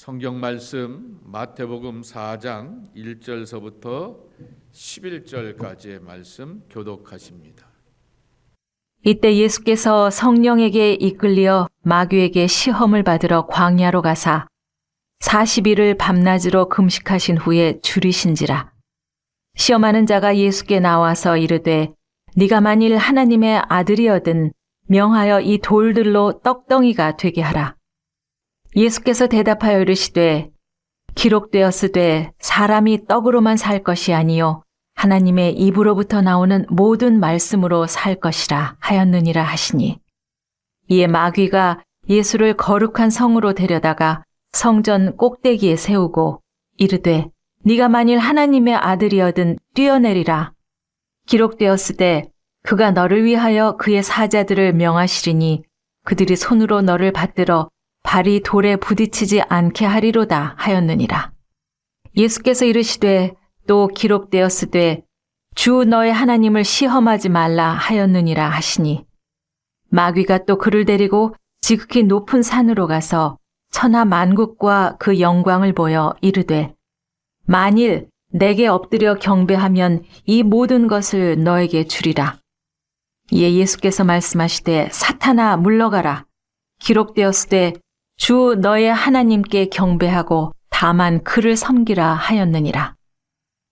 성경 말씀 마태복음 4장 1절서부터 11절까지의 말씀 교독하십니다. 이때 예수께서 성령에게 이끌려 마귀에게 시험을 받으러 광야로 가사 40일을 밤낮으로 금식하신 후에 줄이신지라. 시험하는 자가 예수께 나와서 이르되 네가 만일 하나님의 아들이거든 명하여 이 돌들로 떡덩이가 되게 하라. 예수께서 대답하여 이르시되 기록되었으되 사람이 떡으로만 살 것이 아니요 하나님의 입으로부터 나오는 모든 말씀으로 살 것이라 하였느니라 하시니, 이에 마귀가 예수를 거룩한 성으로 데려다가 성전 꼭대기에 세우고 이르되 네가 만일 하나님의 아들이거든 뛰어내리라. 기록되었으되 그가 너를 위하여 그의 사자들을 명하시리니 그들이 손으로 너를 받들어 발이 돌에 부딪히지 않게 하리로다 하였느니라. 예수께서 이르시되 또 기록되었으되 주 너의 하나님을 시험하지 말라 하였느니라 하시니, 마귀가 또 그를 데리고 지극히 높은 산으로 가서 천하 만국과 그 영광을 보여 이르되 만일 내게 엎드려 경배하면 이 모든 것을 너에게 주리라. 이에 예수께서 말씀하시되 사탄아 물러가라. 기록되었으되 주 너의 하나님께 경배하고 다만 그를 섬기라 하였느니라.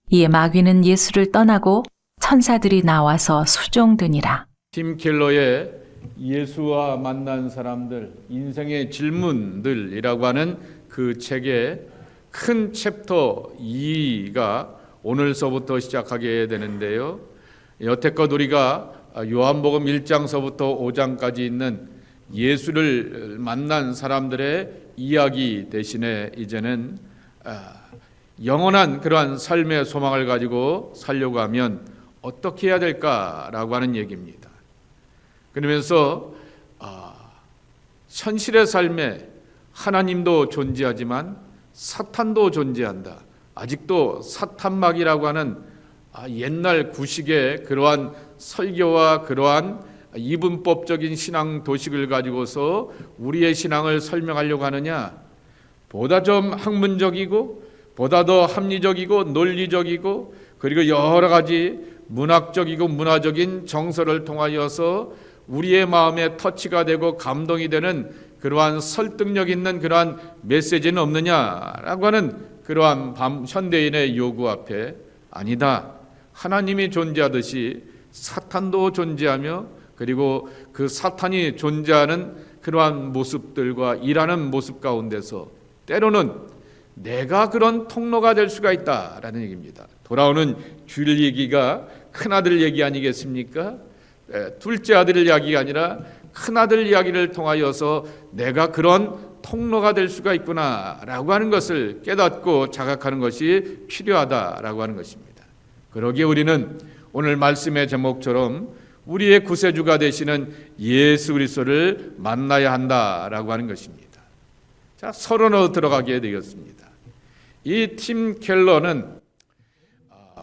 이에 마귀는 예수를 떠나고 천사들이 나와서 수종드니라. 팀 켈러의 예수와 만난 사람들, 인생의 질문들이라고 하는 그 책의 큰 챕터 2가 오늘서부터 시작하게 되는데요. 여태껏 우리가 요한복음 1장서부터 5장까지 있는 예수를 만난 사람들의 이야기 대신에 이제는 영원한 그러한 삶의 소망을 가지고 살려고 하면 어떻게 해야 될까라고 하는 얘기입니다. 그러면서 현실의 삶에 하나님도 존재하지만 사탄도 존재한다. 아직도 사탄막이라고 하는 옛날 구식의 그러한 설교와 그러한 이분법적인 신앙 도식을 가지고서 우리의 신앙을 설명하려고 하느냐? 보다 좀 학문적이고 보다 더 합리적이고 논리적이고 그리고 여러 가지 문학적이고 문화적인 정서를 통하여서 우리의 마음에 터치가 되고 감동이 되는 그러한 설득력 있는 그러한 메시지는 없느냐라고 하는 그러한 현대인의 요구 앞에 아니다. 하나님이 존재하듯이 사탄도 존재하며 그리고 그 사탄이 존재하는 그러한 모습들과 일하는 모습 가운데서 때로는 내가 그런 통로가 될 수가 있다라는 얘기입니다. 돌아오는 주일 얘기가 큰아들 얘기 아니겠습니까? 둘째 아들 이야기가 아니라 큰아들 이야기를 통하여서 내가 그런 통로가 될 수가 있구나라고 하는 것을 깨닫고 자각하는 것이 필요하다라고 하는 것입니다. 그러기에 우리는 오늘 말씀의 제목처럼 우리의 구세주가 되시는 예수 그리스도를 만나야 한다라고 하는 것입니다. 자, 서론으로 들어가게 되었습니다. 이 팀 켈러는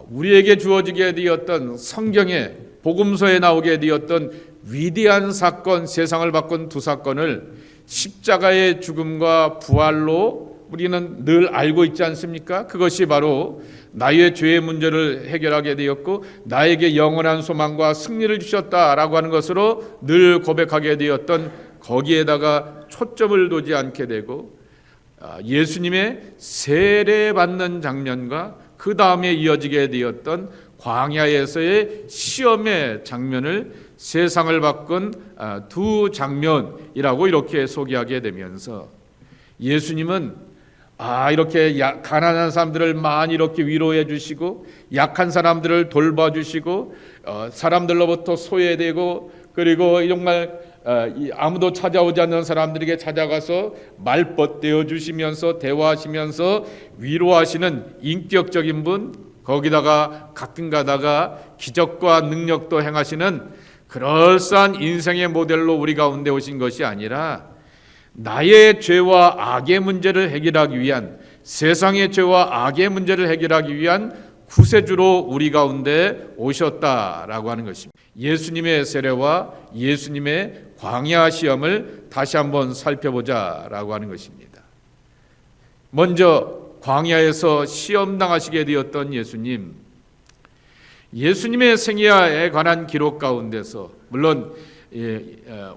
우리에게 주어지게 되었던 성경에 복음서에 나오게 되었던 위대한 사건, 세상을 바꾼 두 사건을 십자가의 죽음과 부활로 우리는 늘 알고 있지 않습니까? 그것이 바로 나의 죄의 문제를 해결하게 되었고 나에게 영원한 소망과 승리를 주셨다라고 하는 것으로 늘 고백하게 되었던, 거기에다가 초점을 두지 않게 되고 예수님의 세례받는 장면과 그 다음에 이어지게 되었던 광야에서의 시험의 장면을 세상을 바꾼 두 장면이라고 이렇게 소개하게 되면서, 예수님은 이렇게 가난한 사람들을 많이 이렇게 위로해 주시고 약한 사람들을 돌봐주시고 사람들로부터 소외되고 그리고 정말 아무도 찾아오지 않는 사람들에게 찾아가서 말벗대어 주시면서 대화하시면서 위로하시는 인격적인 분, 거기다가 가끔 가다가 기적과 능력도 행하시는 그럴싸한 인생의 모델로 우리 가운데 오신 것이 아니라 나의 죄와 악의 문제를 해결하기 위한, 세상의 죄와 악의 문제를 해결하기 위한 구세주로 우리 가운데 오셨다라고 하는 것입니다. 예수님의 세례와 예수님의 광야 시험을 다시 한번 살펴보자라고 하는 것입니다. 먼저 광야에서 시험당하시게 되었던 예수님의 생애에 관한 기록 가운데서 물론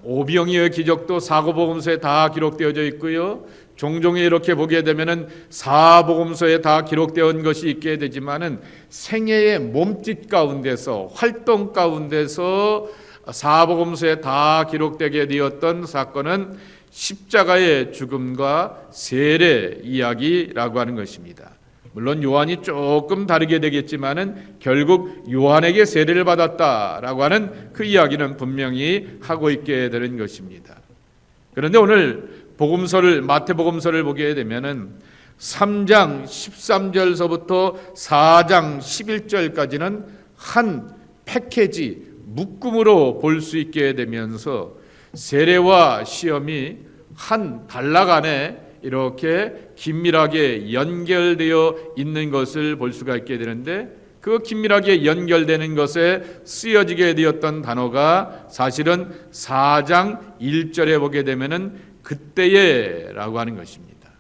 오병이어의 기적도 사고복음서에 다 기록되어져 있고요. 종종 이렇게 보게 되면은 사복음서에 다 기록되어 것이 있게 되지만은 생애의 몸짓 가운데서 활동 가운데서 사복음서에 다 기록되게 되었던 사건은 십자가의 죽음과 세례 이야기라고 하는 것입니다. 물론 요한이 조금 다르게 되겠지만은 결국 요한에게 세례를 받았다라고 하는 그 이야기는 분명히 하고 있게 되는 것입니다. 그런데 오늘 마태복음서를 보게 되면은 3장 13절서부터 4장 11절까지는 한 패키지 묶음으로 볼 수 있게 되면서 세례와 시험이 한 단락 안에 이렇게 긴밀하게 연결되어 있는 것을 볼 수가 있게 되는데, 그 긴밀하게 연결되는 것에 쓰여지게 되었던 단어가 사실은 4장 1절에 보게 되면은 그때에라고 하는 것입니다.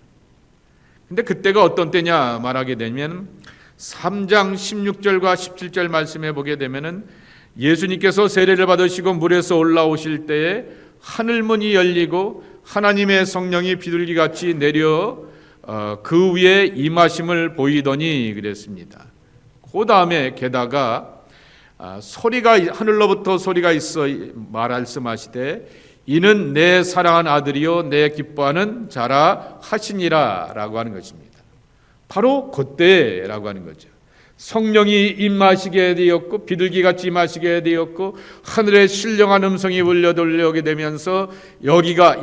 근데 그때가 어떤 때냐 말하게 되면 3장 16절과 17절 말씀에 보게 되면은 예수님께서 세례를 받으시고 물에서 올라오실 때에 하늘문이 열리고 하나님의 성령이 비둘기같이 내려 그 위에 임하심을 보이더니 그랬습니다. 그 다음에 게다가 하늘로부터 소리가 있어 말씀하시되 이는 내 사랑한 아들이요 내 기뻐하는 자라 하시니라 라고 하는 것입니다. 바로 그때라고 하는 거죠. 성령이 임하시게 되었고 비둘기같이 임하시게 되었고 하늘에 신령한 음성이 울려 들려오게 되면서 여기가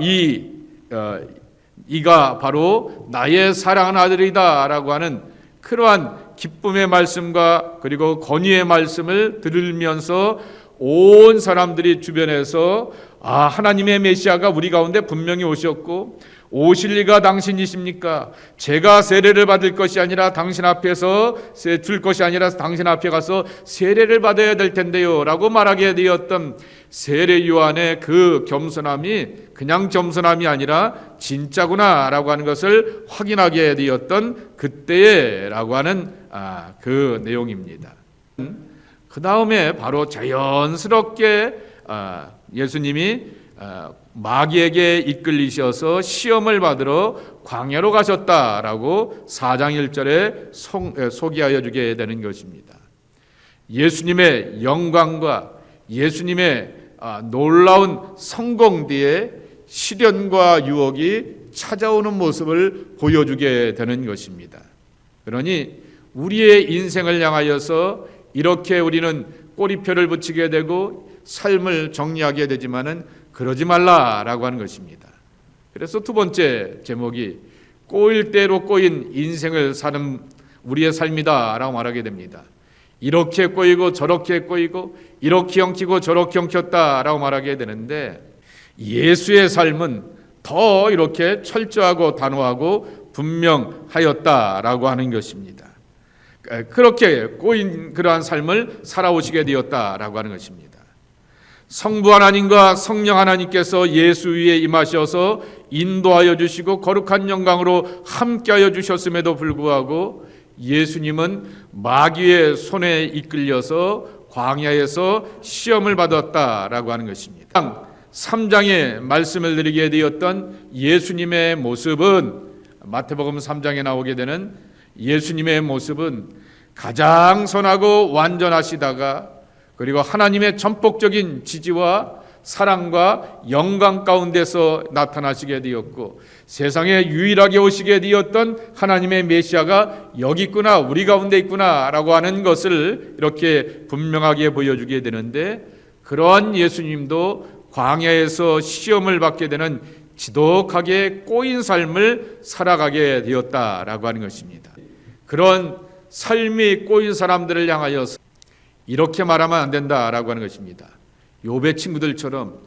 이가 바로 나의 사랑하는 아들이다 라고 하는 그러한 기쁨의 말씀과 그리고 권위의 말씀을 들으면서 온 사람들이 주변에서 하나님의 메시아가 우리 가운데 분명히 오셨고 오실 리가 당신이십니까? 제가 세례를 받을 것이 아니라 당신 앞에서 줄 것이 아니라 당신 앞에 가서 세례를 받아야 될 텐데요 라고 말하게 되었던 세례 요한의 그 겸손함이 그냥 겸손함이 아니라 진짜구나 라고 하는 것을 확인하게 되었던 그때라고 하는 그 내용입니다. 그 다음에 바로 자연스럽게 예수님이 마귀에게 이끌리셔서 시험을 받으러 광야로 가셨다라고 4장 1절에 소개하여 주게 되는 것입니다. 예수님의 영광과 예수님의 놀라운 성공 뒤에 시련과 유혹이 찾아오는 모습을 보여주게 되는 것입니다. 그러니 우리의 인생을 향하여서 이렇게 우리는 꼬리표를 붙이게 되고 삶을 정리하게 되지만은 그러지 말라라고 하는 것입니다. 그래서 두 번째 제목이 꼬일 대로 꼬인 인생을 사는 우리의 삶이다라고 말하게 됩니다. 이렇게 꼬이고 저렇게 꼬이고 이렇게 엉키고 저렇게 엉켰다라고 말하게 되는데 예수의 삶은 더 이렇게 철저하고 단호하고 분명하였다라고 하는 것입니다. 그렇게 꼬인 그러한 삶을 살아오시게 되었다라고 하는 것입니다. 성부 하나님과 성령 하나님께서 예수 위에 임하셔서 인도하여 주시고 거룩한 영광으로 함께하여 주셨음에도 불구하고 예수님은 마귀의 손에 이끌려서 광야에서 시험을 받았다라고 하는 것입니다. 3장에 말씀을 드리게 되었던 예수님의 모습은 마태복음 3장에 나오게 되는 예수님의 모습은 가장 선하고 완전하시다가 그리고 하나님의 전폭적인 지지와 사랑과 영광 가운데서 나타나시게 되었고 세상에 유일하게 오시게 되었던 하나님의 메시아가 여기 있구나 우리 가운데 있구나 라고 하는 것을 이렇게 분명하게 보여주게 되는데 그러한 예수님도 광야에서 시험을 받게 되는 지독하게 꼬인 삶을 살아가게 되었다라고 하는 것입니다. 그런 삶이 꼬인 사람들을 향하여서 이렇게 말하면 안 된다라고 하는 것입니다. 욥의 친구들처럼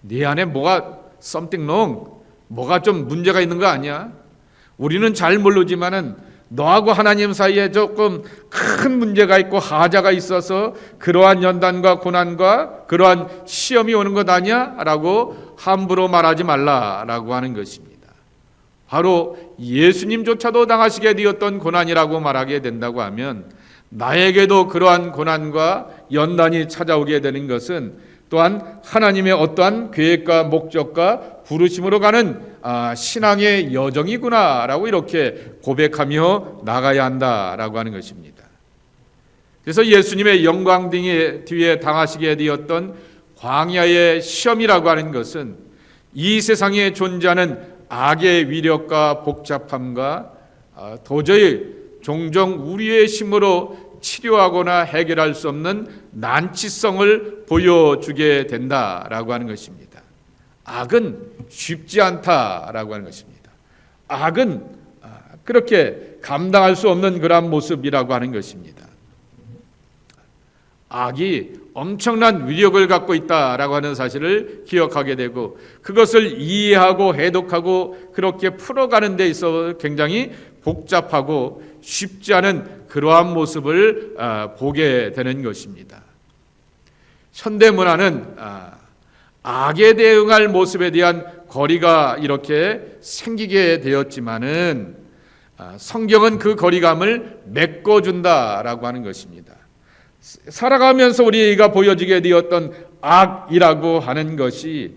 네 안에 뭐가 something wrong, 뭐가 좀 문제가 있는 거 아니야? 우리는 잘 모르지만은 너하고 하나님 사이에 조금 큰 문제가 있고 하자가 있어서 그러한 연단과 고난과 그러한 시험이 오는 것 아니야? 라고 함부로 말하지 말라라고 하는 것입니다. 바로 예수님조차도 당하시게 되었던 고난이라고 말하게 된다고 하면 나에게도 그러한 고난과 연단이 찾아오게 되는 것은 또한 하나님의 어떠한 계획과 목적과 부르심으로 가는 신앙의 여정이구나라고 이렇게 고백하며 나가야 한다라고 하는 것입니다. 그래서 예수님의 영광 뒤에 당하시게 되었던 광야의 시험이라고 하는 것은 이 세상에 존재하는 악의 위력과 복잡함과 도저히 종종 우리의 힘으로 치료하거나 해결할 수 없는 난치성을 보여주게 된다라고 하는 것입니다. 악은 쉽지 않다라고 하는 것입니다. 악은 그렇게 감당할 수 없는 그러한 모습이라고 하는 것입니다. 악이 엄청난 위력을 갖고 있다라고 하는 사실을 기억하게 되고 그것을 이해하고 해독하고 그렇게 풀어가는 데 있어 굉장히 복잡하고 쉽지 않은 그러한 모습을 보게 되는 것입니다. 현대문화는 악에 대응할 모습에 대한 거리가 이렇게 생기게 되었지만은 성경은 그 거리감을 메꿔준다라고 하는 것입니다. 살아가면서 우리가 보여지게 되었던 악이라고 하는 것이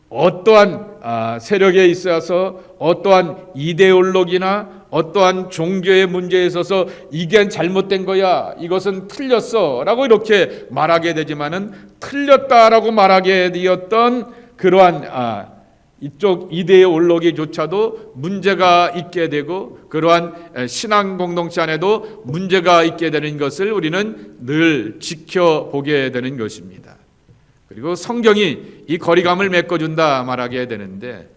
어떠한 세력에 있어서 어떠한 이데올로기나 어떠한 종교의 문제에 있어서 이게 잘못된 거야, 이것은 틀렸어 라고 이렇게 말하게 되지만은 틀렸다라고 말하게 되었던 그러한 이쪽 이데올로기조차도 문제가 있게 되고 그러한 신앙 공동체 안에도 문제가 있게 되는 것을 우리는 늘 지켜보게 되는 것입니다. 그리고 성경이 이 거리감을 메꿔준다 말하게 되는데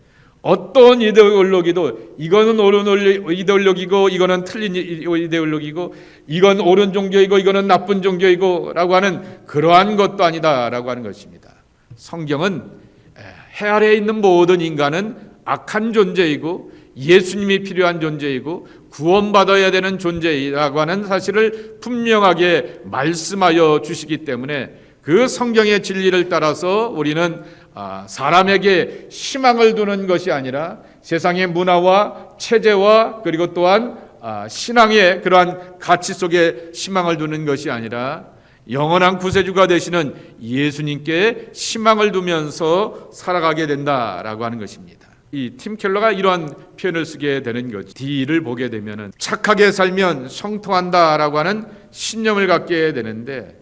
어떤 이데올로기도 이거는 옳은 이데올로기고 이거는 틀린 이데올로기고 이건 옳은 종교이고 이거는 나쁜 종교이고 라고 하는 그러한 것도 아니다라고 하는 것입니다. 성경은 해 아래에 있는 모든 인간은 악한 존재이고 예수님이 필요한 존재이고 구원받아야 되는 존재이라고 하는 사실을 분명하게 말씀하여 주시기 때문에 그 성경의 진리를 따라서 우리는 사람에게 희망을 두는 것이 아니라 세상의 문화와 체제와 그리고 또한 신앙의 그러한 가치 속에 희망을 두는 것이 아니라 영원한 구세주가 되시는 예수님께 희망을 두면서 살아가게 된다라고 하는 것입니다. 이 팀 켈러가 이러한 표현을 쓰게 되는 거죠. D를 보게 되면은 착하게 살면 형통한다라고 하는 신념을 갖게 되는데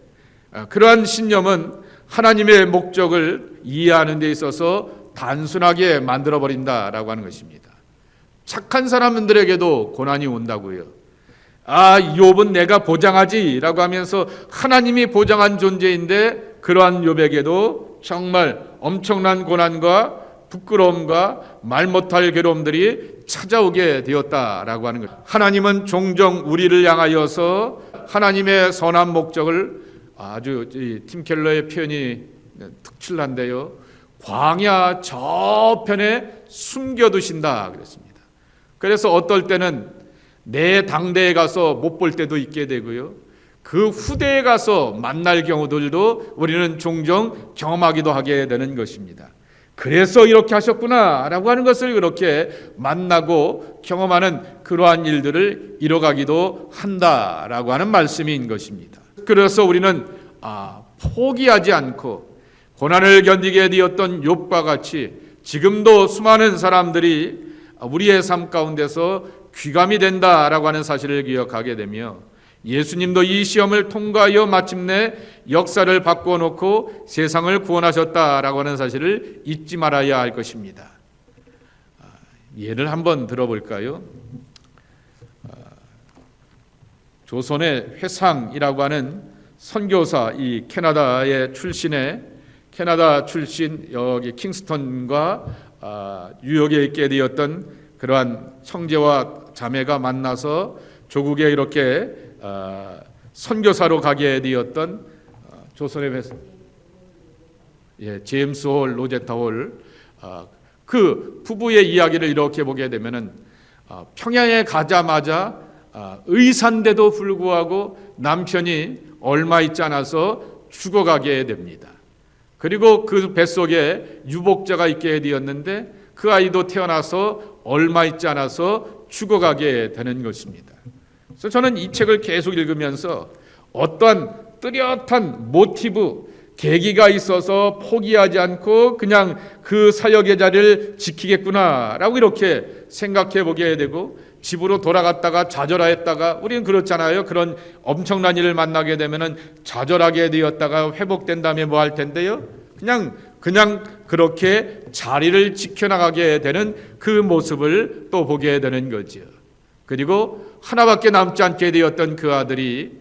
그러한 신념은 하나님의 목적을 이해하는 데 있어서 단순하게 만들어버린다라고 하는 것입니다. 착한 사람들에게도 고난이 온다고요. 욥은 내가 보장하지라고 하면서 하나님이 보장한 존재인데 그러한 욥에게도 정말 엄청난 고난과 부끄러움과 말 못할 괴로움들이 찾아오게 되었다라고 하는 것. 하나님은 종종 우리를 향하여서 하나님의 선한 목적을 아주 팀 켈러의 표현이 특출난데요. 광야 저편에 숨겨두신다 그랬습니다. 그래서 어떨 때는 내 당대에 가서 못 볼 때도 있게 되고요. 그 후대에 가서 만날 경우들도 우리는 종종 경험하기도 하게 되는 것입니다. 그래서 이렇게 하셨구나라고 하는 것을 그렇게 만나고 경험하는 그러한 일들을 이뤄가기도 한다라고 하는 말씀인 것입니다. 그래서 우리는 포기하지 않고 고난을 견디게 되었던 욥과 같이 지금도 수많은 사람들이 우리의 삶 가운데서 귀감이 된다라고 하는 사실을 기억하게 되며 예수님도 이 시험을 통과하여 마침내 역사를 바꾸어 놓고 세상을 구원하셨다라고 하는 사실을 잊지 말아야 할 것입니다. 예를 한번 들어볼까요? 조선의 회상이라고 하는 선교사, 이 캐나다 출신 여기 킹스턴과 뉴욕에 있게 되었던 그러한 형제와 자매가 만나서 조국에 이렇게 선교사로 가게 되었던 조선의 회사, 제임스 홀, 로제타 홀, 그 부부의 이야기를 이렇게 보게 되면은 평양에 가자마자 의사인데도 불구하고 남편이 얼마 있지 않아서 죽어가게 됩니다. 그리고 그 뱃속에 유복자가 있게 되었는데 그 아이도 태어나서 얼마 있지 않아서 죽어가게 되는 것입니다. 그래서 저는 이 책을 계속 읽으면서 어떠한 뚜렷한 모티브, 계기가 있어서 포기하지 않고 그냥 그 사역의 자리를 지키겠구나라고 이렇게 생각해 보게 되고, 집으로 돌아갔다가 좌절하였다가, 우리는 그렇잖아요. 그런 엄청난 일을 만나게 되면은 좌절하게 되었다가 회복된 다음에 뭐 할 텐데요. 그냥 그렇게 자리를 지켜나가게 되는 그 모습을 또 보게 되는 거죠. 그리고 하나밖에 남지 않게 되었던 그 아들이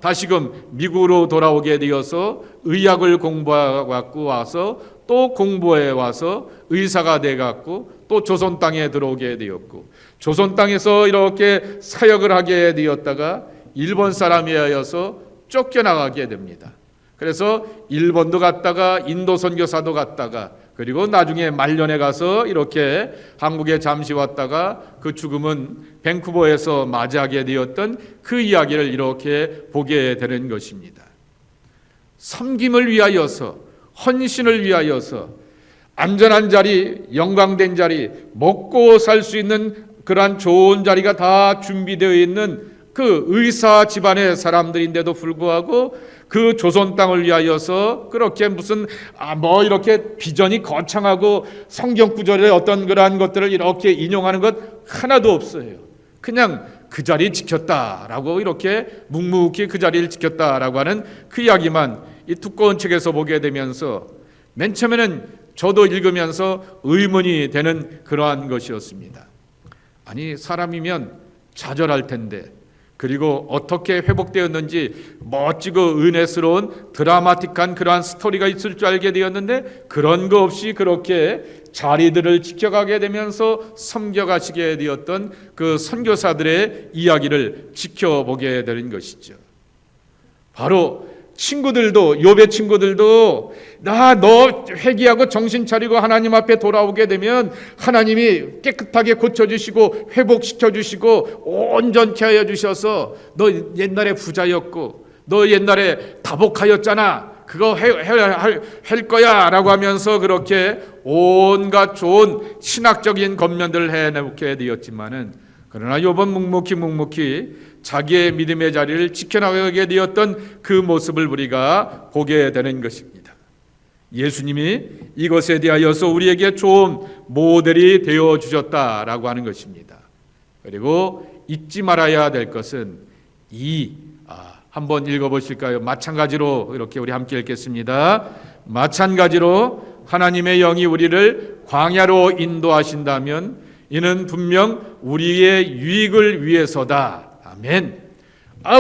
다시금 미국으로 돌아오게 되어서 의학을 공부하고 와서 또 공부해 와서 의사가 돼갖고 또 조선 땅에 들어오게 되었고, 조선 땅에서 이렇게 사역을 하게 되었다가 일본 사람이 하여서 쫓겨나가게 됩니다. 그래서 일본도 갔다가 인도 선교사도 갔다가, 그리고 나중에 말년에 가서 이렇게 한국에 잠시 왔다가 그 죽음은 밴쿠버에서 맞이하게 되었던 그 이야기를 이렇게 보게 되는 것입니다. 섬김을 위하여서, 헌신을 위하여서 안전한 자리, 영광된 자리, 먹고 살 수 있는 그러한 좋은 자리가 다 준비되어 있는 그 의사 집안의 사람들인데도 불구하고 그 조선 땅을 위하여서 그렇게 무슨 이렇게 비전이 거창하고 성경 구절의 어떤 그러한 것들을 이렇게 인용하는 것 하나도 없어요. 그냥 그 자리 지켰다라고, 이렇게 묵묵히 그 자리를 지켰다라고 하는 그 이야기만 이 두꺼운 책에서 보게 되면서 맨 처음에는 저도 읽으면서 의문이 되는 그러한 것이었습니다. 아니, 사람이면 좌절할 텐데, 그리고 어떻게 회복되었는지 멋지고 은혜스러운 드라마틱한 그러한 스토리가 있을 줄 알게 되었는데, 그런 거 없이 그렇게 자리들을 지켜가게 되면서 섬겨가시게 되었던 그 선교사들의 이야기를 지켜보게 되는 것이죠. 바로 친구들도, 욥의 친구들도 너 회개하고 정신 차리고 하나님 앞에 돌아오게 되면 하나님이 깨끗하게 고쳐주시고 회복시켜주시고 온전케 하여 주셔서, 너 옛날에 부자였고 너 옛날에 다복하였잖아, 그거 할 거야 라고 하면서 그렇게 온갖 좋은 신학적인 겉면들을 해놓게 되었지만은, 그러나 욥은 묵묵히 자기의 믿음의 자리를 지켜나가게 되었던 그 모습을 우리가 보게 되는 것입니다. 예수님이 이것에 대하여서 우리에게 좋은 모델이 되어 주셨다라고 하는 것입니다. 그리고 잊지 말아야 될 것은 한번 읽어보실까요? 마찬가지로 이렇게 우리 함께 읽겠습니다. 마찬가지로 하나님의 영이 우리를 광야로 인도하신다면 이는 분명 우리의 유익을 위해서다. 아멘.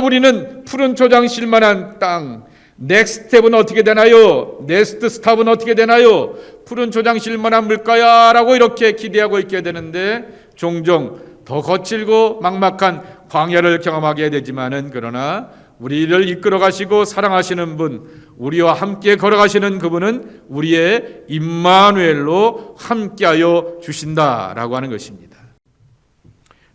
우리는 푸른 초장 실만한 땅, 넥스트 스텝은 어떻게 되나요? 넥스트 스탑은 어떻게 되나요? 푸른 초장 실만한 물가야 라고 이렇게 기대하고 있게 되는데, 종종 더 거칠고 막막한 광야를 경험하게 되지만은, 그러나 우리를 이끌어 가시고 사랑하시는 분, 우리와 함께 걸어가시는 그분은 우리의 임마누엘로 함께하여 주신다라고 하는 것입니다.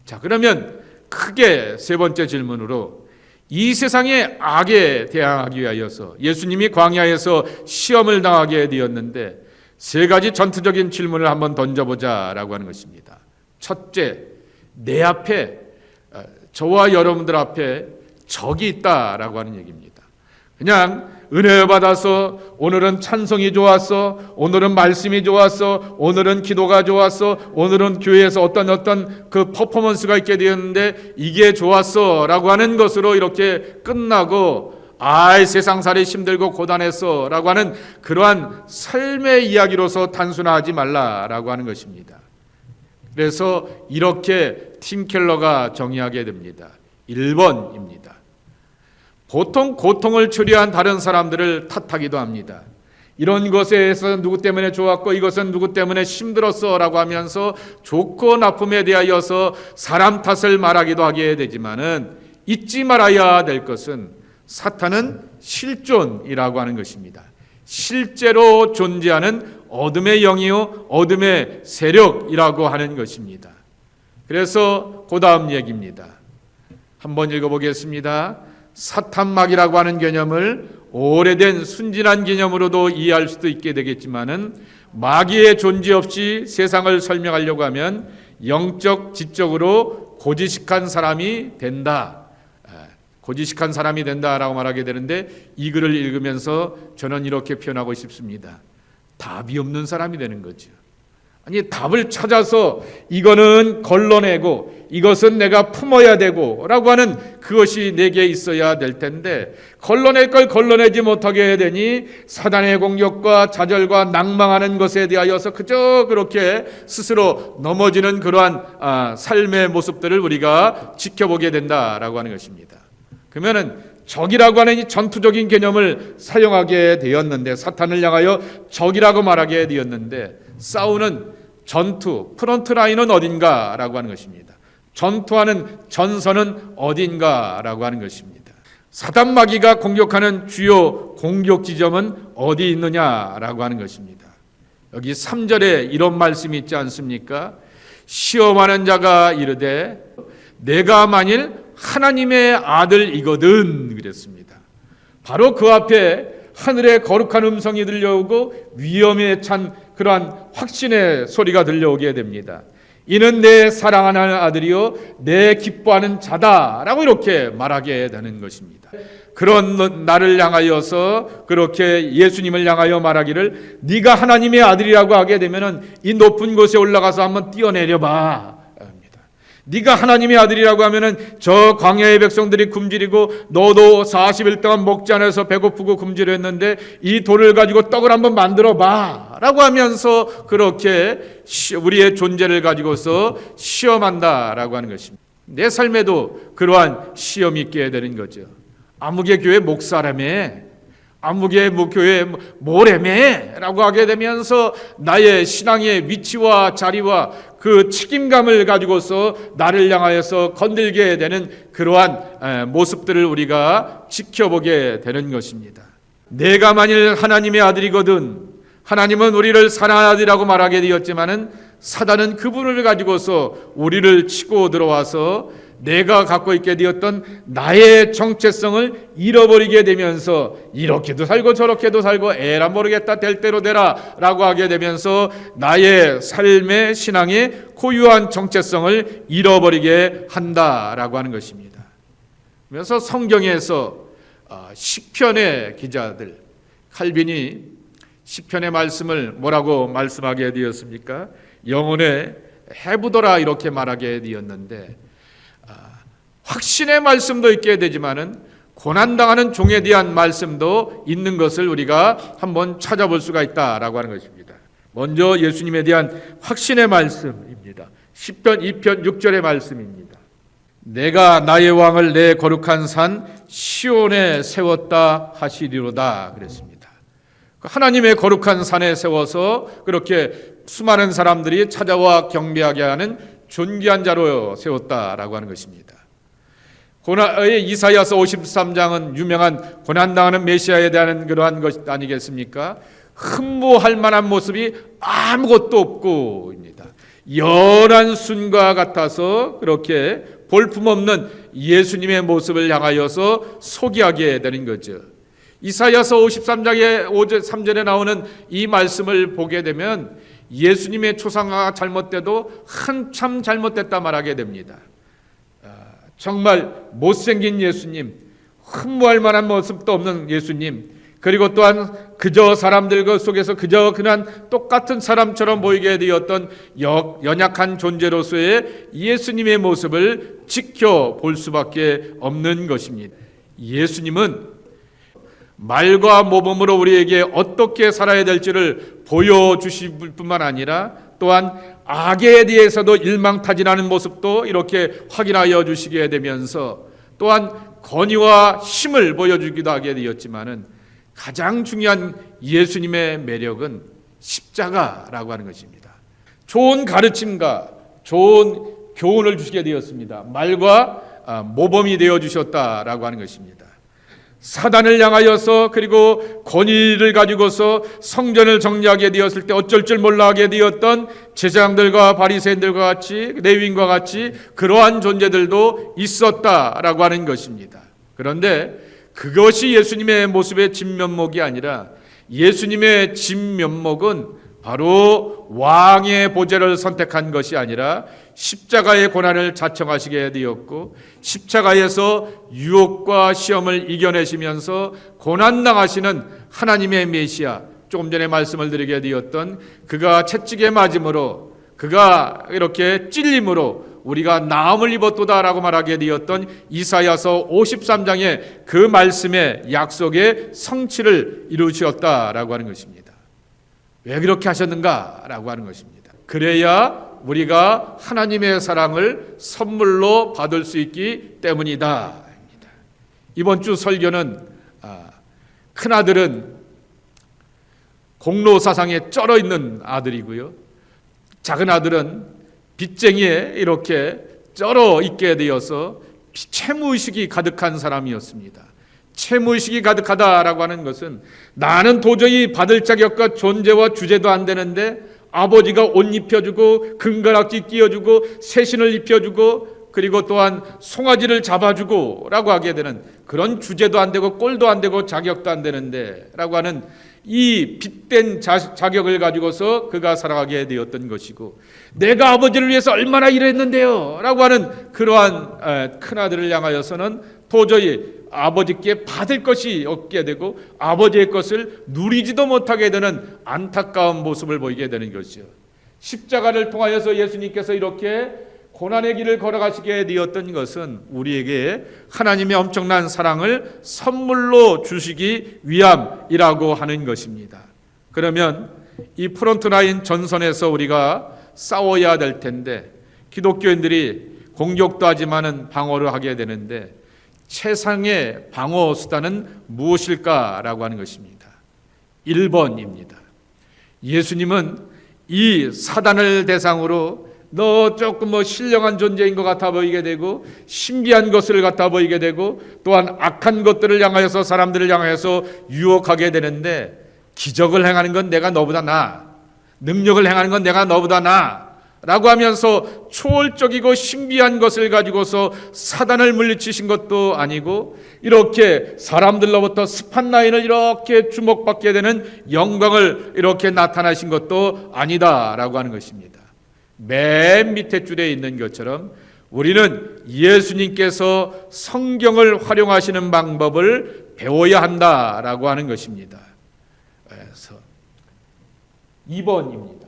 자, 그러면 크게 세 번째 질문으로, 이 세상의 악에 대항하기 위하여서 예수님이 광야에서 시험을 당하게 되었는데 세 가지 전투적인 질문을 한번 던져보자라고 하는 것입니다. 첫째, 내 앞에, 저와 여러분들 앞에 적이 있다라고 하는 얘기입니다. 그냥 은혜 받아서 오늘은 찬송이 좋았어, 오늘은 말씀이 좋았어, 오늘은 기도가 좋았어, 오늘은 교회에서 어떤 그 퍼포먼스가 있게 되었는데 이게 좋았어 라고 하는 것으로 이렇게 끝나고, 세상살이 힘들고 고단했어 라고 하는 그러한 삶의 이야기로서 단순화하지 말라라고 하는 것입니다. 그래서 이렇게 팀 켈러가 정의하게 됩니다. 1번입니다. 보통 고통을 초래한 다른 사람들을 탓하기도 합니다. 이런 것에서 누구 때문에 좋았고 이것은 누구 때문에 힘들었어 라고 하면서 좋고 나쁨에 대하여서 사람 탓을 말하기도 하게 되지만은, 잊지 말아야 될 것은 사탄은 실존이라고 하는 것입니다. 실제로 존재하는 어둠의 영이요 어둠의 세력이라고 하는 것입니다. 그래서 그 다음 얘기입니다. 한번 읽어보겠습니다. 사탄막이라고 하는 개념을 오래된 순진한 개념으로도 이해할 수도 있게 되겠지만은, 마귀의 존재 없이 세상을 설명하려고 하면 영적, 지적으로 고지식한 사람이 된다. 고지식한 사람이 된다라고 말하게 되는데, 이 글을 읽으면서 저는 이렇게 표현하고 싶습니다. 답이 없는 사람이 되는 거죠. 아니, 답을 찾아서 이거는 걸러내고 이것은 내가 품어야 되고 라고 하는 그것이 내게 있어야 될 텐데, 걸러낼 걸 걸러내지 못하게 되니 사단의 공격과 좌절과 낭망하는 것에 대하여서 그저 그렇게 스스로 넘어지는 그러한 삶의 모습들을 우리가 지켜보게 된다라고 하는 것입니다. 그러면은 적이라고 하는 이 전투적인 개념을 사용하게 되었는데, 사탄을 향하여 적이라고 말하게 되었는데, 싸우는 전투, 프론트 라인은 어딘가라고 하는 것입니다. 전투하는 전선은 어딘가라고 하는 것입니다. 사단 마귀가 공격하는 주요 공격 지점은 어디 있느냐라고 하는 것입니다. 여기 3절에 이런 말씀이 있지 않습니까? 시험하는 자가 이르되 내가 만일 하나님의 아들이거든 그랬습니다. 바로 그 앞에 하늘의 거룩한 음성이 들려오고 위엄에 찬 그러한 확신의 소리가 들려오게 됩니다. 이는 내 사랑하는 아들이요 내 기뻐하는 자다라고 이렇게 말하게 되는 것입니다. 그런 나를 향하여서 그렇게 예수님을 향하여 말하기를 네가 하나님의 아들이라고 하게 되면은 이 높은 곳에 올라가서 한번 뛰어내려봐. 네가 하나님의 아들이라고 하면은 저 광야의 백성들이 굶주리고 너도 40일 동안 먹지 않아서 배고프고 굶주렸는데 이 돌을 가지고 떡을 한번 만들어 봐 라고 하면서 그렇게 우리의 존재를 가지고서 시험한다라고 하는 것입니다. 내 삶에도 그러한 시험이 있게 되는 거죠. 아무개 교회 목사라며, 아무개 교회 뭐래매 라고 하게 되면서 나의 신앙의 위치와 자리와 그 책임감을 가지고서 나를 향하여서 건들게 되는 그러한 모습들을 우리가 지켜보게 되는 것입니다. 내가 만일 하나님의 아들이거든, 하나님은 우리를 사랑하는 아들이라고 말하게 되었지만은 사단은 그분을 가지고서 우리를 치고 들어와서 내가 갖고 있게 되었던 나의 정체성을 잃어버리게 되면서 이렇게도 살고 저렇게도 살고 에라 모르겠다 될 대로 되라 라고 하게 되면서 나의 삶의 신앙의 고유한 정체성을 잃어버리게 한다라고 하는 것입니다. 그래서 성경에서 시편의 기자들, 칼빈이 시편의 말씀을 뭐라고 말씀하게 되었습니까? 영혼의 해부도라 이렇게 말하게 되었는데, 확신의 말씀도 있게 되지만은 고난당하는 종에 대한 말씀도 있는 것을 우리가 한번 찾아볼 수가 있다라고 하는 것입니다. 먼저 예수님에 대한 확신의 말씀입니다. 10편 2편 6절의 말씀입니다. 내가 나의 왕을 내 거룩한 산 시온에 세웠다 하시리로다 그랬습니다. 하나님의 거룩한 산에 세워서 그렇게 수많은 사람들이 찾아와 경배하게 하는 존귀한 자로 세웠다라고 하는 것입니다. 이사야서 53장은 유명한 고난당하는 메시아에 대한 그러한 것 아니겠습니까? 흠모할 만한 모습이 아무것도 없고입니다. 연한 순과 같아서 그렇게 볼품없는 예수님의 모습을 향하여서 소개하게 되는 거죠. 이사야서 53장의 5절 3절에 나오는 이 말씀을 보게 되면 예수님의 초상화가 잘못돼도 한참 잘못됐다 말하게 됩니다. 정말 못생긴 예수님, 흠모할 만한 모습도 없는 예수님, 그리고 또한 그저 사람들 속에서 그저 그냥 똑같은 사람처럼 보이게 되었던 연약한 존재로서의 예수님의 모습을 지켜볼 수밖에 없는 것입니다. 예수님은 말과 모범으로 우리에게 어떻게 살아야 될지를 보여주실 뿐만 아니라 또한 악에 대해서도 일망타진하는 모습도 이렇게 확인하여 주시게 되면서 또한 권위와 힘을 보여주기도 하게 되었지만은 가장 중요한 예수님의 매력은 십자가라고 하는 것입니다. 좋은 가르침과 좋은 교훈을 주시게 되었습니다. 말과 모범이 되어 주셨다라고 하는 것입니다. 사단을 향하여서 그리고 권위를 가지고서 성전을 정리하게 되었을 때 어쩔 줄 몰라 하게 되었던 제사장들과 바리새인들과 같이 레위인과 같이 그러한 존재들도 있었다라고 하는 것입니다. 그런데 그것이 예수님의 모습의 진면목이 아니라 예수님의 진면목은 바로 왕의 보좌를 선택한 것이 아니라 십자가의 고난을 자청하시게 되었고, 십자가에서 유혹과 시험을 이겨내시면서 고난당하시는 하나님의 메시아, 조금 전에 말씀을 드리게 되었던 그가 채찍에 맞음으로, 그가 이렇게 찔림으로 우리가 나음을 입었도다라고 말하게 되었던 이사야서 53장의 그 말씀의 약속의 성취를 이루셨다라고 하는 것입니다. 왜 그렇게 하셨는가라고 하는 것입니다. 그래야 우리가 하나님의 사랑을 선물로 받을 수 있기 때문이다. 이번 주 설교는 큰아들은 공로사상에 쩔어 있는 아들이고요, 작은 아들은 빚쟁이에 이렇게 쩔어 있게 되어서 채무의식이 가득한 사람이었습니다. 채무의식이 가득하다라고 하는 것은 나는 도저히 받을 자격과 존재와 주제도 안 되는데 아버지가 옷 입혀주고 금가락지 끼워주고 새신을 입혀주고 그리고 또한 송아지를 잡아주고 라고 하게 되는 그런 주제도 안 되고 꼴도 안 되고 자격도 안 되는데 라고 하는 이 빚된 자격을 가지고서 그가 살아가게 되었던 것이고, 내가 아버지를 위해서 얼마나 일했는데요 라고 하는 그러한 큰아들을 향하여서는 도저히 아버지께 받을 것이 없게 되고 아버지의 것을 누리지도 못하게 되는 안타까운 모습을 보이게 되는 것이죠. 십자가를 통하여서 예수님께서 이렇게 고난의 길을 걸어가시게 되었던 것은 우리에게 하나님의 엄청난 사랑을 선물로 주시기 위함이라고 하는 것입니다. 그러면 이 프론트라인 전선에서 우리가 싸워야 될 텐데, 기독교인들이 공격도 하지만은 방어를 하게 되는데 최상의 방어 수단은 무엇일까라고 하는 것입니다. 1번입니다. 예수님은 이 사단을 대상으로 너 조금 신령한 존재인 것 같아 보이게 되고 신비한 것을 갖다 보이게 되고 또한 악한 것들을 향하여서 사람들을 향하여서 유혹하게 되는데, 기적을 행하는 건 내가 너보다 나아, 능력을 행하는 건 내가 너보다 나아 라고 하면서 초월적이고 신비한 것을 가지고서 사단을 물리치신 것도 아니고, 이렇게 사람들로부터 스팟라인을 이렇게 주목받게 되는 영광을 이렇게 나타나신 것도 아니다라고 하는 것입니다. 맨 밑에 줄에 있는 것처럼 우리는 예수님께서 성경을 활용하시는 방법을 배워야 한다라고 하는 것입니다. 그래서 2번입니다.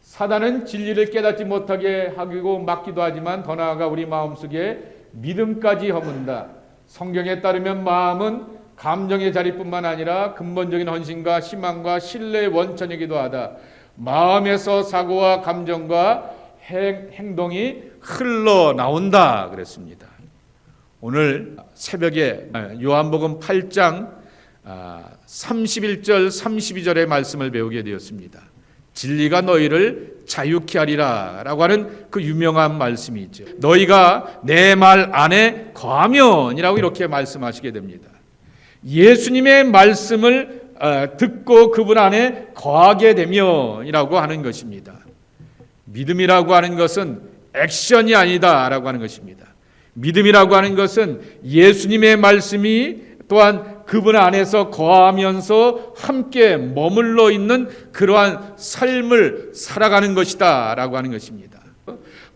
사단은 진리를 깨닫지 못하게 하고 막기도 하지만 더 나아가 우리 마음속에 믿음까지 허문다. 성경에 따르면 마음은 감정의 자리뿐만 아니라 근본적인 헌신과 희망과 신뢰의 원천이기도 하다. 마음에서 사고와 감정과 행동이 흘러나온다 그랬습니다. 오늘 새벽에 요한복음 8장 31절 32절의 말씀을 배우게 되었습니다. 진리가 너희를 자유케 하리라 라고 하는 그 유명한 말씀이 있죠. 너희가 내 말 안에 거하면이라고 이렇게 말씀하시게 됩니다. 예수님의 말씀을 듣고 그분 안에 거하게 되면이라고 하는 것입니다. 믿음이라고 하는 것은 액션이 아니다라고 하는 것입니다. 믿음이라고 하는 것은 예수님의 말씀이 또한 그분 안에서 거하면서 함께 머물러 있는 그러한 삶을 살아가는 것이다 라고 하는 것입니다.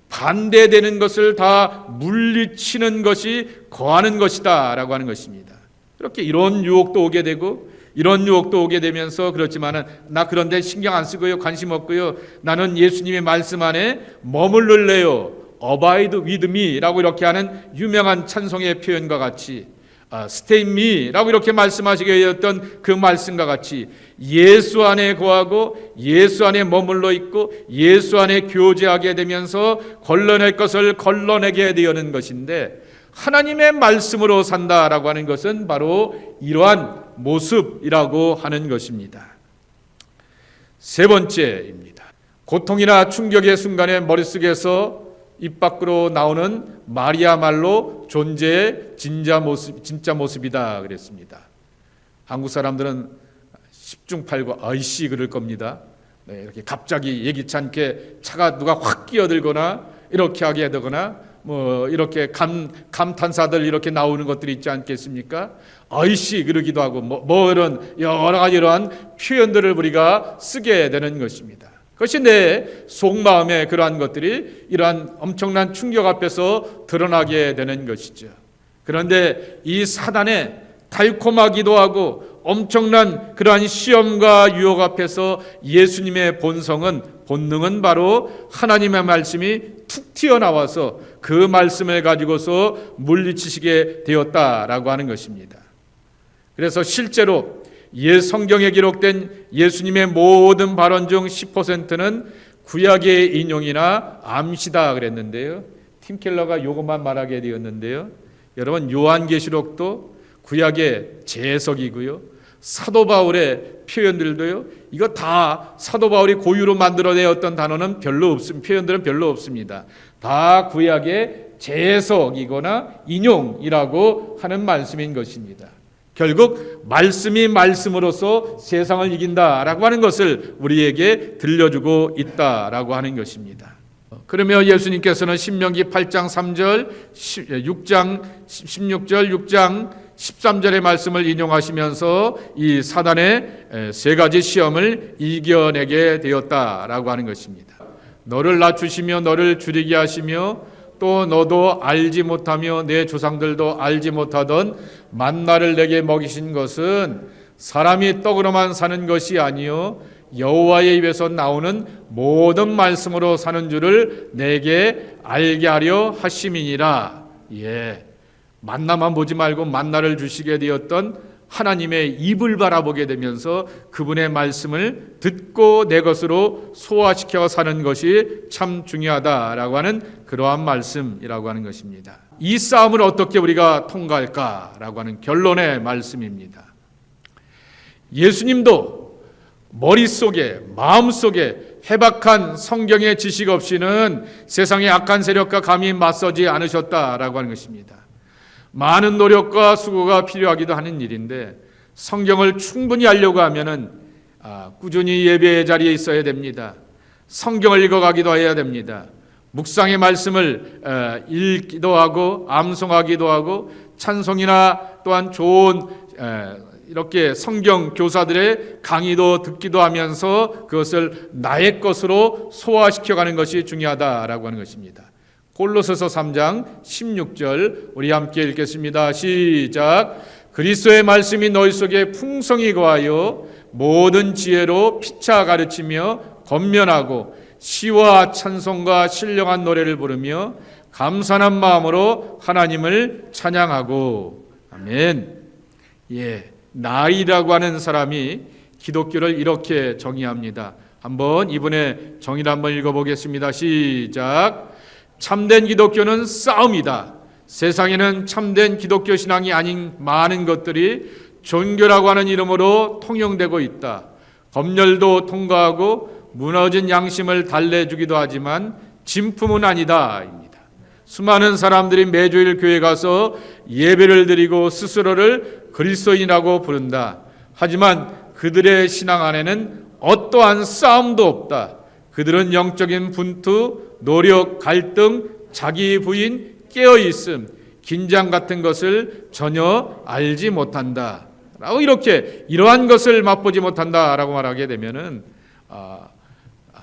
반대되는 것을 다 물리치는 것이 거하는 것이다 라고 하는 것입니다. 이렇게 이런 유혹도 오게 되고 이런 유혹도 오게 되면서 그렇지만은 나 그런데 신경 안 쓰고요, 관심 없고요, 나는 예수님의 말씀 안에 머물를래요, Abide with me라고 이렇게 하는 유명한 찬송의 표현과 같이 Stay in me라고 이렇게 말씀하시게 되었던 그 말씀과 같이 예수 안에 거하고 예수 안에 머물러 있고 예수 안에 교제하게 되면서 걸러낼 것을 걸러내게 되는 것인데, 하나님의 말씀으로 산다라고 하는 것은 바로 이러한 모습이라고 하는 것입니다. 세 번째입니다. 고통이나 충격의 순간에 머릿속에서 입 밖으로 나오는 말이야말로 존재의 진짜 모습이다 그랬습니다. 한국 사람들은 10중 8구 아이씨 그럴 겁니다. 네, 이렇게 갑자기 예기치 않게 차가 누가 확 끼어들거나 이렇게 하게 되거나 뭐 이렇게 감탄사들 이렇게 나오는 것들이 있지 않겠습니까? 아이씨 그러기도 하고 뭐 이런 여러 가지 이러한 표현들을 우리가 쓰게 되는 것입니다. 그것이 내 속마음에 그러한 것들이 이러한 엄청난 충격 앞에서 드러나게 되는 것이죠. 그런데 이 사단의 달콤하기도 하고 엄청난 그러한 시험과 유혹 앞에서 예수님의 본능은 바로 하나님의 말씀이 툭 튀어나와서 그 말씀을 가지고서 물리치시게 되었다라고 하는 것입니다. 그래서 실제로 성경에 기록된 예수님의 모든 발언 중 10%는 구약의 인용이나 암시다 그랬는데요. 팀 켈러가 이것만 말하게 되었는데요. 여러분 요한계시록도 구약의 재해석이고요. 사도 바울의 표현들도요. 이거 다 사도 바울이 고유로 만들어내었던 단어는 표현들은 별로 없습니다. 다 구약의 재해석이거나 인용이라고 하는 말씀인 것입니다. 결국 말씀이 말씀으로서 세상을 이긴다라고 하는 것을 우리에게 들려주고 있다라고 하는 것입니다. 그러며 예수님께서는 신명기 8장 3절, 6장 16절, 6장 13절의 말씀을 인용하시면서 이 사단의 세 가지 시험을 이겨내게 되었다라고 하는 것입니다. 너를 낮추시며 너를 줄이게 하시며 또 너도 알지 못하며 내 조상들도 알지 못하던 만나를 내게 먹이신 것은 사람이 떡으로만 사는 것이 아니요 여호와의 입에서 나오는 모든 말씀으로 사는 줄을 내게 알게 하려 하심이니라. 만나만 보지 말고 만나를 주시게 되었던 하나님의 입을 바라보게 되면서 그분의 말씀을 듣고 내 것으로 소화시켜 사는 것이 참 중요하다라고 하는 그러한 말씀이라고 하는 것입니다. 이 싸움을 어떻게 우리가 통과할까라고 하는 결론의 말씀입니다. 예수님도 머릿속에 마음속에 해박한 성경의 지식 없이는 세상의 악한 세력과 감히 맞서지 않으셨다라고 하는 것입니다. 많은 노력과 수고가 필요하기도 하는 일인데 성경을 충분히 알려고 하면은 꾸준히 예배의 자리에 있어야 됩니다. 성경을 읽어가기도 해야 됩니다. 묵상의 말씀을 읽기도 하고 암송하기도 하고 찬송이나 또한 좋은 이렇게 성경 교사들의 강의도 듣기도 하면서 그것을 나의 것으로 소화시켜가는 것이 중요하다라고 하는 것입니다. 골로새서 3장 16절 우리 함께 읽겠습니다. 시작. 그리스도의 말씀이 너희 속에 풍성히 거하여 모든 지혜로 피차 가르치며 권면하고 시와 찬송과 신령한 노래를 부르며 감사한 마음으로 하나님을 찬양하고. 아멘. 나이라고 하는 사람이 기독교를 이렇게 정의합니다. 한번 이분의 정의를 한번 읽어보겠습니다. 시작. 참된 기독교는 싸움이다. 세상에는 참된 기독교 신앙이 아닌 많은 것들이 종교라고 하는 이름으로 통용되고 있다. 검열도 통과하고 무너진 양심을 달래주기도 하지만 진품은 아니다. 입니다. 수많은 사람들이 매주일 교회 가서 예배를 드리고 스스로를 그리스도인이라고 부른다. 하지만 그들의 신앙 안에는 어떠한 싸움도 없다. 그들은 영적인 분투, 노력, 갈등, 자기 부인, 깨어있음, 긴장 같은 것을 전혀 알지 못한다. 라고 이러한 것을 맛보지 못한다라고 말하게 되면은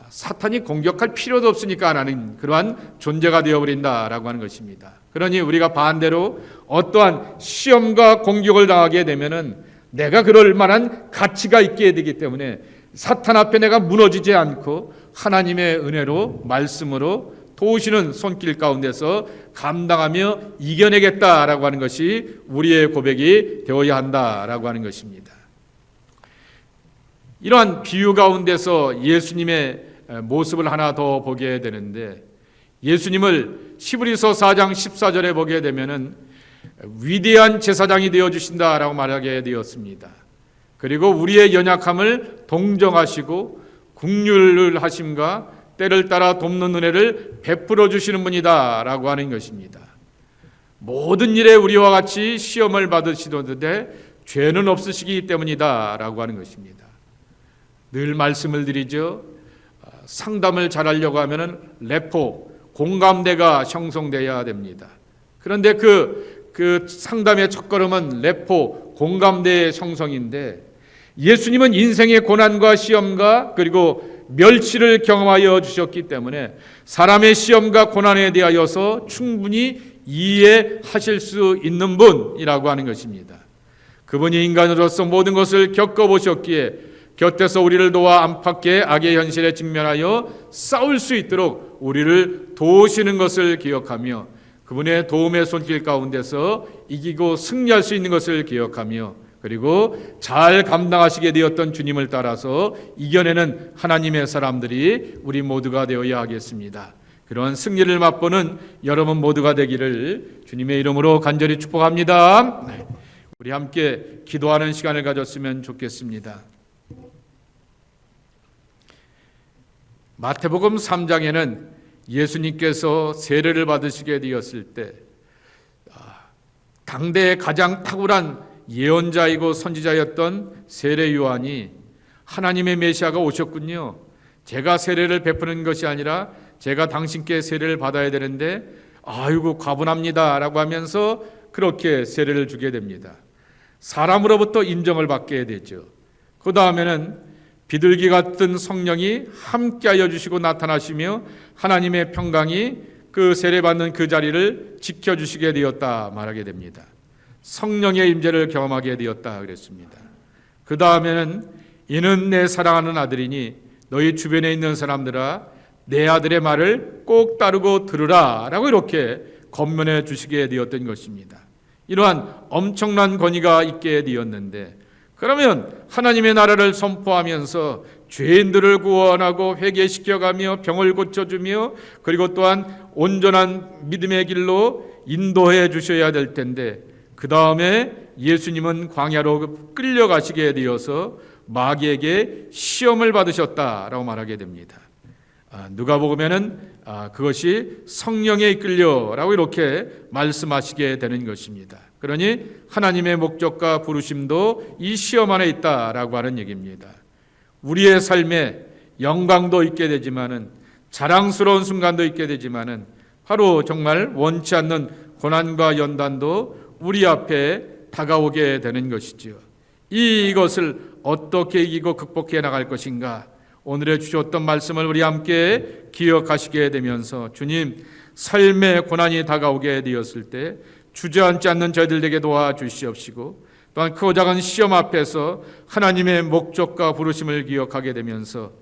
사탄이 공격할 필요도 없으니까 하는 그러한 존재가 되어버린다라고 하는 것입니다. 그러니 우리가 반대로 어떠한 시험과 공격을 당하게 되면은 내가 그럴 만한 가치가 있게 되기 때문에 사탄 앞에 내가 무너지지 않고 하나님의 은혜로 말씀으로 도우시는 손길 가운데서 감당하며 이겨내겠다라고 하는 것이 우리의 고백이 되어야 한다라고 하는 것입니다. 이러한 비유 가운데서 예수님의 모습을 하나 더 보게 되는데 예수님을 히브리서 4장 14절에 보게 되면은 위대한 제사장이 되어 주신다라고 말하게 되었습니다. 그리고 우리의 연약함을 동정하시고 긍휼을 하심과 때를 따라 돕는 은혜를 베풀어 주시는 분이다라고 하는 것입니다. 모든 일에 우리와 같이 시험을 받으시던데 죄는 없으시기 때문이다라고 하는 것입니다. 늘 말씀을 드리죠. 상담을 잘하려고 하면은 레포, 공감대가 형성돼야 됩니다. 그런데 그 상담의 첫걸음은 레포, 공감대의 형성인데, 예수님은 인생의 고난과 시험과 그리고 멸치를 경험하여 주셨기 때문에 사람의 시험과 고난에 대하여서 충분히 이해하실 수 있는 분이라고 하는 것입니다. 그분이 인간으로서 모든 것을 겪어보셨기에 곁에서 우리를 도와 안팎의 악의 현실에 직면하여 싸울 수 있도록 우리를 도우시는 것을 기억하며, 그분의 도움의 손길 가운데서 이기고 승리할 수 있는 것을 기억하며, 그리고 잘 감당하시게 되었던 주님을 따라서 이겨내는 하나님의 사람들이 우리 모두가 되어야 하겠습니다. 그런 승리를 맛보는 여러분 모두가 되기를 주님의 이름으로 간절히 축복합니다. 우리 함께 기도하는 시간을 가졌으면 좋겠습니다. 마태복음 3장에는 예수님께서 세례를 받으시게 되었을 때 당대의 가장 탁월한 예언자이고 선지자였던 세례 요한이 하나님의 메시아가 오셨군요. 제가 세례를 베푸는 것이 아니라 제가 당신께 세례를 받아야 되는데 아이고 과분합니다 라고 하면서 그렇게 세례를 주게 됩니다. 사람으로부터 인정을 받게 되죠. 그 다음에는 비둘기 같은 성령이 함께하여 주시고 나타나시며 하나님의 평강이 그 세례받는 그 자리를 지켜주시게 되었다 말하게 됩니다. 성령의 임재를 경험하게 되었다 그랬습니다. 그 다음에는 이는 내 사랑하는 아들이니 너희 주변에 있는 사람들아 내 아들의 말을 꼭 따르고 들으라 라고 이렇게 권면해 주시게 되었던 것입니다. 이러한 엄청난 권위가 있게 되었는데, 그러면 하나님의 나라를 선포하면서 죄인들을 구원하고 회개시켜가며 병을 고쳐주며 그리고 또한 온전한 믿음의 길로 인도해 주셔야 될 텐데, 그 다음에 예수님은 광야로 끌려가시게 되어서 마귀에게 시험을 받으셨다라고 말하게 됩니다. 누가복음에는 그것이 성령에 이끌려라고 이렇게 말씀하시게 되는 것입니다. 그러니 하나님의 목적과 부르심도 이 시험 안에 있다라고 하는 얘기입니다. 우리의 삶에 영광도 있게 되지만은 자랑스러운 순간도 있게 되지만은 바로 정말 원치 않는 고난과 연단도 우리 앞에 다가오게 되는 것이죠. 이것을 어떻게 이기고 극복해 나갈 것인가? 오늘에 주셨던 말씀을 우리 함께 기억하시게 되면서, 주님, 삶의 고난이 다가오게 되었을 때 주저앉지 않는 저희들에게 도와주시옵시고, 또한 크고 작은 시험 앞에서 하나님의 목적과 부르심을 기억하게 되면서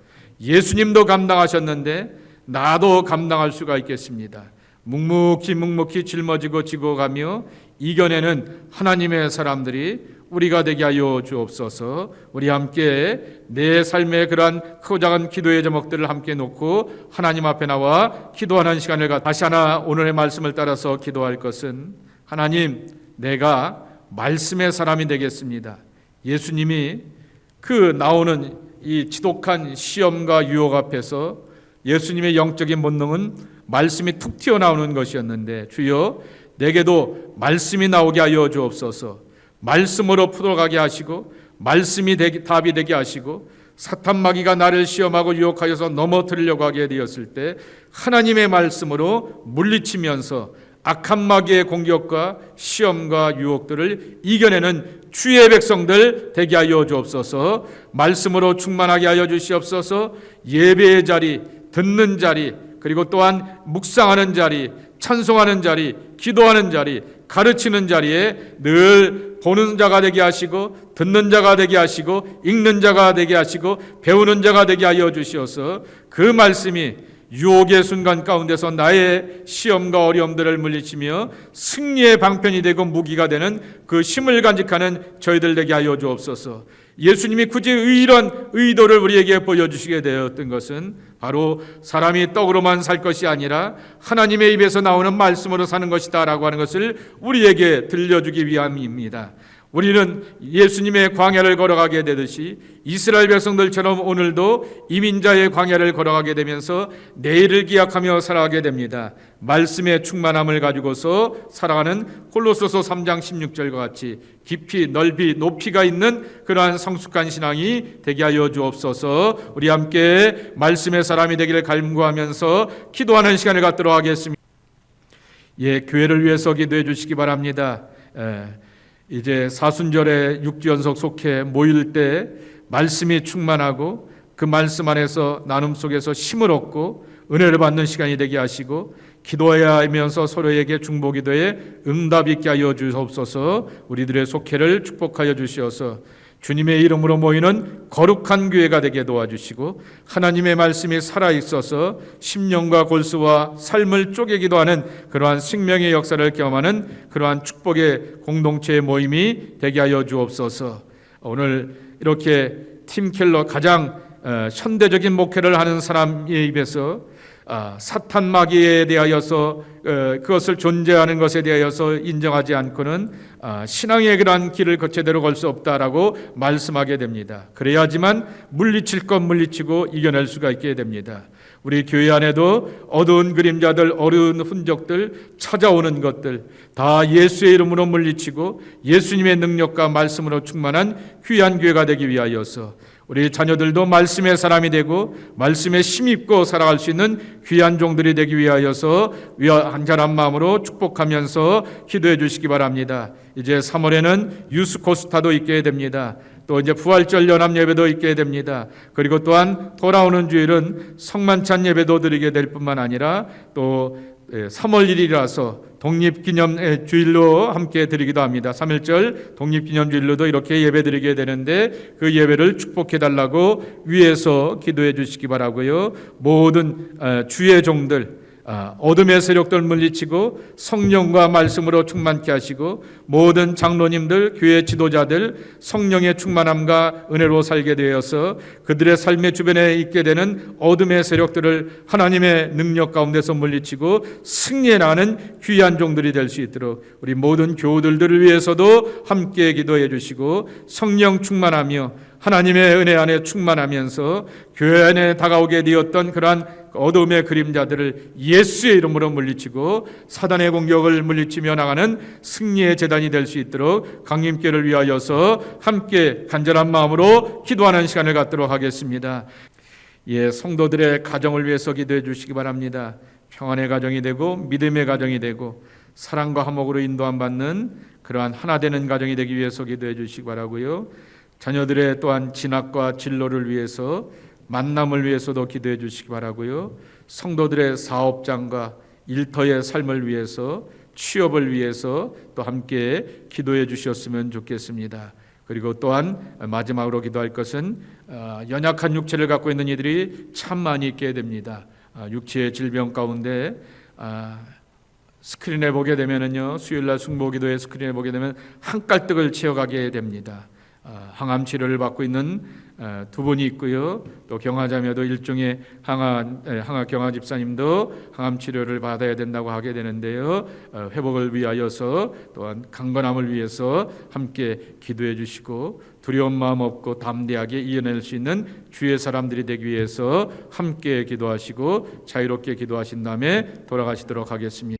예수님도 감당하셨는데 나도 감당할 수가 있겠습니다. 묵묵히 짊어지고 지고 가며 이겨내는 하나님의 사람들이 우리가 되게 하여 주옵소서. 우리 함께 내 삶의 그러한 크고 작은 기도의 제목들을 함께 놓고 하나님 앞에 나와 기도하는 시간을 다시 하나 오늘의 말씀을 따라서 기도할 것은, 하나님, 내가 말씀의 사람이 되겠습니다. 예수님이 그 나오는 이 지독한 시험과 유혹 앞에서 예수님의 영적인 본능은 말씀이 툭 튀어나오는 것이었는데, 주여 내게도 말씀이 나오게 하여 주옵소서. 말씀으로 풀어가게 하시고 말씀이 답이 되게 하시고, 사탄 마귀가 나를 시험하고 유혹하여서 넘어뜨리려고 하게 되었을 때 하나님의 말씀으로 물리치면서 악한 마귀의 공격과 시험과 유혹들을 이겨내는 주의 백성들 되게 하여 주옵소서. 말씀으로 충만하게 하여 주시옵소서. 예배의 자리, 듣는 자리, 그리고 또한 묵상하는 자리, 찬송하는 자리, 기도하는 자리, 가르치는 자리에 늘 보는 자가 되게 하시고 듣는 자가 되게 하시고 읽는 자가 되게 하시고 배우는 자가 되게 하여 주시어서 그 말씀이 유혹의 순간 가운데서 나의 시험과 어려움들을 물리치며 승리의 방편이 되고 무기가 되는 그 힘을 간직하는 저희들 되게 하여 주옵소서. 예수님이 굳이 이런 의도를 우리에게 보여주시게 되었던 것은 바로 사람이 떡으로만 살 것이 아니라 하나님의 입에서 나오는 말씀으로 사는 것이다 라고 하는 것을 우리에게 들려주기 위함입니다. 우리는 예수님의 광야를 걸어가게 되듯이 이스라엘 백성들처럼 오늘도 이민자의 광야를 걸어가게 되면서 내일을 기약하며 살아가게 됩니다. 말씀의 충만함을 가지고서 살아가는 골로새서 3장 16절과 같이 깊이 넓이 높이가 있는 그러한 성숙한 신앙이 되게 하여 주옵소서. 우리 함께 말씀의 사람이 되기를 간구하면서 기도하는 시간을 갖도록 하겠습니다. 예, 교회를 위해서 기도해 주시기 바랍니다. 이제 사순절에 6주 연속 속해 모일 때 말씀이 충만하고 그 말씀 안에서 나눔 속에서 힘을 얻고 은혜를 받는 시간이 되게 하시고 기도해야 하면서 서로에게 중보기도에 응답 있게 하여 주옵소서. 우리들의 속회를 축복하여 주시어서 주님의 이름으로 모이는 거룩한 교회가 되게 도와주시고 하나님의 말씀이 살아있어서 심령과 골수와 삶을 쪼개기도 하는 그러한 생명의 역사를 경험하는 그러한 축복의 공동체의 모임이 되게 하여 주옵소서. 오늘 이렇게 팀 켈러 가장 현대적인 목회를 하는 사람의 입에서 사탄 마귀에 대하여서 그것을 존재하는 것에 대하여서 인정하지 않고는 신앙의 그러한 길을 제대로 걸 수 없다라고 말씀하게 됩니다. 그래야지만 물리칠 것 물리치고 이겨낼 수가 있게 됩니다. 우리 교회 안에도 어두운 그림자들, 어두운 흔적들, 찾아오는 것들 다 예수의 이름으로 물리치고 예수님의 능력과 말씀으로 충만한 귀한 교회가 되기 위하여서 우리 자녀들도 말씀의 사람이 되고 말씀에 힘입고 살아갈 수 있는 귀한 종들이 되기 위하여서 한절한 마음으로 축복하면서 기도해 주시기 바랍니다. 이제 3월에는 유스코스타도 있게 됩니다. 또 이제 부활절 연합 예배도 있게 됩니다. 그리고 또한 돌아오는 주일은 성만찬 예배도 드리게 될 뿐만 아니라 또 3월 1일이라서 독립기념 주일로 함께 드리기도 합니다. 3.1절 독립기념주일로도 이렇게 예배 드리게 되는데 그 예배를 축복해 달라고 위에서 기도해 주시기 바라고요. 모든 주의 종들 어둠의 세력들 물리치고 성령과 말씀으로 충만케 하시고 모든 장로님들, 교회 지도자들 성령의 충만함과 은혜로 살게 되어서 그들의 삶의 주변에 있게 되는 어둠의 세력들을 하나님의 능력 가운데서 물리치고 승리해 나가는 귀한 종들이 될 수 있도록 우리 모든 교우들을 위해서도 함께 기도해 주시고 성령 충만하며 하나님의 은혜 안에 충만하면서 교회 안에 다가오게 되었던 그러한 어둠의 그림자들을 예수의 이름으로 물리치고 사단의 공격을 물리치며 나가는 승리의 제단이 될 수 있도록 강림교회를 위하여서 함께 간절한 마음으로 기도하는 시간을 갖도록 하겠습니다. 예, 성도들의 가정을 위해서 기도해 주시기 바랍니다. 평안의 가정이 되고 믿음의 가정이 되고 사랑과 화목으로 인도함 받는 그러한 하나 되는 가정이 되기 위해서 기도해 주시기 바라고요. 자녀들의 또한 진학과 진로를 위해서 만남을 위해서도 기도해 주시기 바라고요. 성도들의 사업장과 일터의 삶을 위해서 취업을 위해서 또 함께 기도해 주셨으면 좋겠습니다. 그리고 또한 마지막으로 기도할 것은 연약한 육체를 갖고 있는 이들이 참 많이 있게 됩니다. 육체의 질병 가운데 스크린에 보게 되면은요, 수요일날 중보기도회 스크린에 보게 되면 한깔떡을 채워가게 됩니다. 항암 치료를 받고 있는 두 분이 있고요. 또 경화자매도 일종의 항암 경화 집사님도 항암 치료를 받아야 된다고 하게 되는데요. 회복을 위하여서 또한 강건함을 위해서 함께 기도해 주시고 두려운 마음 없고 담대하게 이겨낼 수 있는 주의 사람들이 되기 위해서 함께 기도하시고 자유롭게 기도하신 다음에 돌아가시도록 하겠습니다.